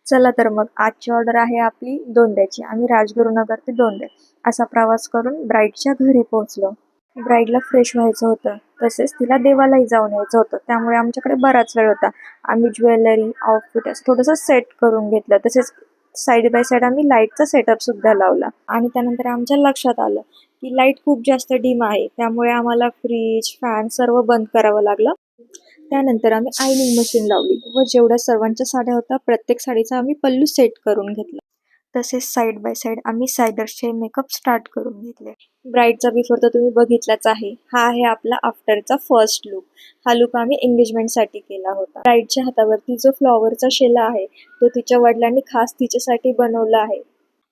चला तर मग आजची ऑर्डर आहे आपली दोंड्याची. आम्ही राजगुरुनगर ते दोंडे असा प्रवास करून ब्राईडच्या घरी पोहोचलो. ब्राईडला फ्रेश व्हायचं होतं, तसेच तिला देवालाही जाऊन यायचं होतं. त्यामुळे आमच्याकडे बराच वेळ होता. आम्ही ज्वेलरी, आउटफिट असं थोडंसं सेट करून घेतलं. तसेच साईड बाय साईड आम्ही लाईटचा सेटअप सुद्धा लावला. आणि त्यानंतर आमच्या लक्षात आलं की लाईट खूप जास्त डिम आहे, त्यामुळे आम्हाला फ्रीज, फॅन सर्व बंद करावं लागलं. त्यानंतर आम्ही आयनिंग मशीन लावली व जेवढ्या सर्वांच्या साड्या होत्या प्रत्येक साडीचा आम्ही पल्लू सेट करून घेतला. तसेच साईड बाय साईड आम्ही सायडरचे मेकअप स्टार्ट करून घेतले. ब्राईडचा बिफोर तर तुम्ही बघितलाच आहे. हा आहे आपला आफ्टरचा फर्स्ट लुक. हा लुक आम्ही एंगेजमेंटसाठी केला होता. ब्राईडच्या हातावरती जो फ्लॉवरचा शेला आहे तो तिच्या वडिलांनी खास तिच्यासाठी बनवला आहे.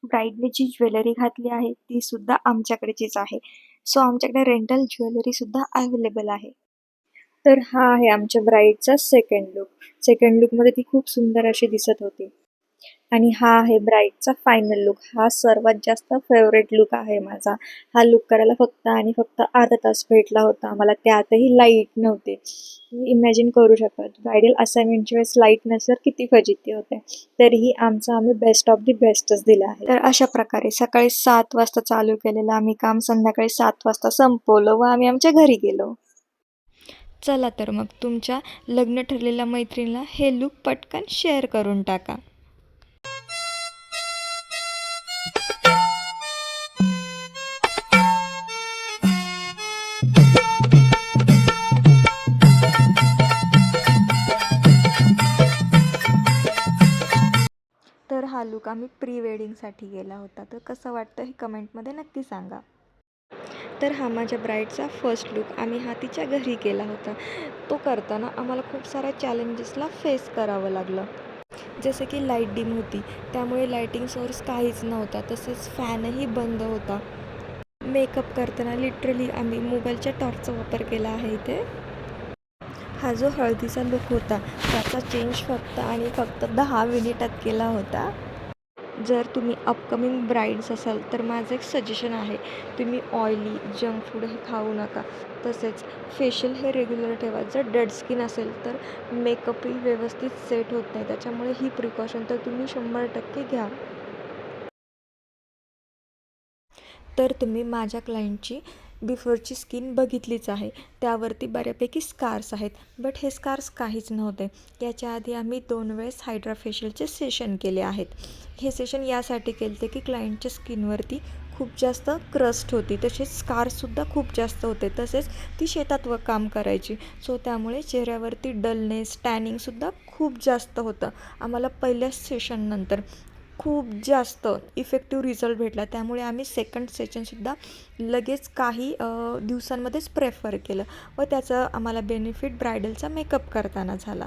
ब्राईडने जी ज्वेलरी घातली आहे ती सुद्धा आमच्याकडेचीच आहे. सो आमच्याकडे रेंटल ज्वेलरी सुद्धा अवेलेबल आहे. तर हा आहे आमच्या ब्राईडचा सेकंड लुक. सेकंड लुकमध्ये ती खूप सुंदर अशी दिसत होती. आणि हा आहे ब्राईडचा फायनल लुक. हा सर्वात जास्त फेवरेट लुक आहे माझा. हा लुक करायला फक्त आणि फक्त अर्धा तास भेटला होता आम्हाला, त्यातही लाईट नव्हते. तुम्ही इमॅजिन करू शकता ब्रायडल असाइनमेंटच्या वेळेस लाईट नसल्यावर किती फजिती होते. तरीही आम्ही बेस्ट ऑफ दी बेस्टच दिलं आहे. तर अशा प्रकारे सकाळी 7 वाजता चालू केलेलं आम्ही काम संध्याकाळी 7 वाजता संपवलं व आम्ही आमच्या घरी गेलो. चला तर मग तुमच्या लग्न ठरलेल्या मैत्रिणीला हे लुक पटकन शेअर करून टाका. तर हा लुक आम्ही प्री वेडिंगसाठी गेला होता. तर कसं वाटतं हे कमेंटमध्ये नक्की सांगा. तर हा माझ्या ब्राईडचा फर्स्ट लुक आम्ही हा तिच्या घरी केला होता. तो करताना आम्हाला खूप साऱ्या चॅलेंजेसला फेस करावं लागलं. जसं की लाईट डिम होती, त्यामुळे लाईटिंग सोर्स काहीच नव्हता. तसेच फॅनही बंद होता. मेकअप करताना लिटरली आम्ही मोबाईलच्या टॉर्चचा वापर केला आहे इथे. हा जो हळदीचा लुक होता त्याचा चेंज फक्त आणि फक्त 10 मिनिटात केला होता. जर तुम्ही अपकमिंग ब्राईड्स असाल तर माझं एक सजेशन आहे, तुम्ही ऑइली जंक फूड हे खाऊ नका. तसेच फेशियल हे रेग्युलर ठेवा. जर डेड स्किन असेल तर मेकअपही व्यवस्थित सेट होत नाही. त्याच्यामुळे ही प्रिकॉशन तर तुम्ही 100% घ्या. तर तुम्ही माझ्या क्लायंटची बिफोरची स्किन बघितलीच आहे. त्यावरती बऱ्यापैकी स्कार्स आहेत, बट हे स्कार्स काहीच नव्हते. याच्या आधी आम्ही 2 वेळेस हायड्रा फेशियलचे सेशन केले आहेत. हे सेशन यासाठी केले होते की क्लायंटच्या स्किनवरती खूप जास्त क्रस्ट होती, तसेच स्कार्ससुद्धा खूप जास्त होते. तसेच ती शेतात काम करायची, सो त्यामुळे चेहऱ्यावरती डलनेस, टॅनिंगसुद्धा खूप जास्त होतं. आम्हाला पहिल्याच सेशननंतर खूप जास्त इफेक्टिव्ह रिझल्ट भेटला. त्यामुळे आम्ही सेकंड सेशनसुद्धा लगेच काही दिवसांमध्येच प्रेफर केलं व त्याचा आम्हाला बेनिफिट ब्रायडलचा मेकअप करताना झाला.